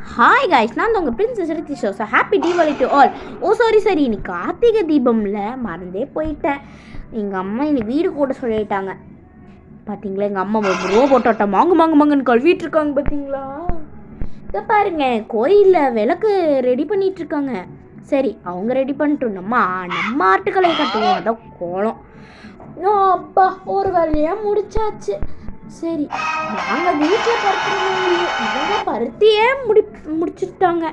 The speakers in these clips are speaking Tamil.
ஹாய் காய்ஸ், நான் உங்கள் பிரின்சஸ் ரித்திஷோ. So happy Deepavali to all. சரி இன்னைக்கு கார்த்திகை தீபமில் மறந்தே போயிட்டேன். எங்கள் அம்மா இன்னைக்கு வீடு கூட சொல்லிட்டாங்க. பார்த்தீங்களா, எங்கள் அம்மா ரோபோட்டோட்ட மாங்குன்னு கழுவிட்டு இருக்காங்க. பார்த்தீங்களா, இதை பாருங்க, கோயிலில் விளக்கு ரெடி பண்ணிட்டு இருக்காங்க. சரி, அவங்க ரெடி பண்ணிட்டு நம்ம ஆட்டுக்களை கட்டுவோம். அதான் கோலம். அப்பா, ஒரு வேலையாக முடிச்சாச்சு. சரி, நாங்கள் வீட்டில் பருத்தியே முடிச்சுட்டாங்க.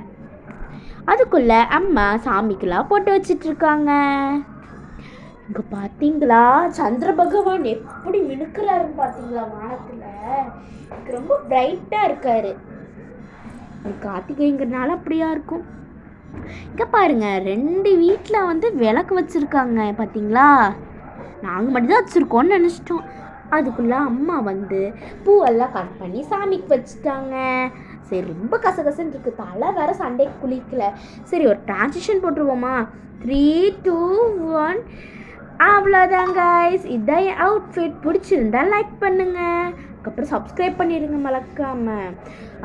அதுக்குள்ள அம்மா சாமிக்கெல்லாம் போட்டு வச்சிட்டு இருக்காங்க. இங்க பார்த்தீங்களா, சந்திர பகவான் எப்படி மினுக்கிறாருன்னு பார்த்தீங்களா, வானத்தில் ரொம்ப பிரைட்டாக இருக்காரு. கார்த்திகைங்கிறதுனால அப்படியா இருக்கும். இங்கே பாருங்க, 2 வீட்டில் விளக்கு வச்சுருக்காங்க. பார்த்தீங்களா, நாங்கள் மட்டும்தான் வச்சுருக்கோன்னு நினச்சிட்டோம். அதுக்குள்ளே அம்மா பூவெல்லாம் கட் பண்ணி சாமிக்கு வச்சுட்டாங்க. சரி, ரொம்ப கசகசன்னு இருக்குது. தலை வேறு சண்டைக்கு குளிக்கல. சரி, ஒரு டிரான்சிஷன் போட்டுருவோமா? 3, 2, 1. அவ்வளோதான் கைஸ், இதான் என் அவுட்ஃபிட். பிடிச்சிருந்தா லைக் பண்ணுங்க, அதுக்கப்புறம் சப்ஸ்கிரைப் பண்ணிடுங்க மறக்காமல்.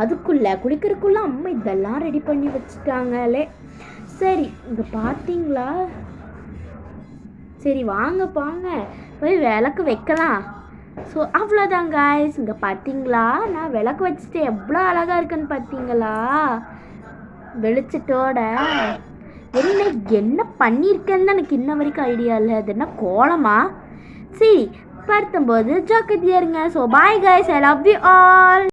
அதுக்குள்ளே குளிக்கிறதுக்குள்ளே அம்மா இதெல்லாம் ரெடி பண்ணி வச்சுட்டாங்களே. சரி, இங்கே பார்த்தீங்களா? சரி, வாங்க போய் விளக்கு வைக்கலாம். ஸோ அவ்வளோதான் காய்ஸ். இங்கே பார்த்தீங்களா, நான் விளக்கு வச்சுட்டு எவ்வளோ அழகாக இருக்குன்னு பார்த்தீங்களா, வெளிச்சத்தோட. என்ன பண்ணியிருக்கேன்னு தான் எனக்கு இன்ன வரைக்கும் ஐடியா இல்லை. அது என்ன கோலமா? சரி, படுத்தும்போது ஜாக்கிரதையா இருங்க. So bye guys, I love you all.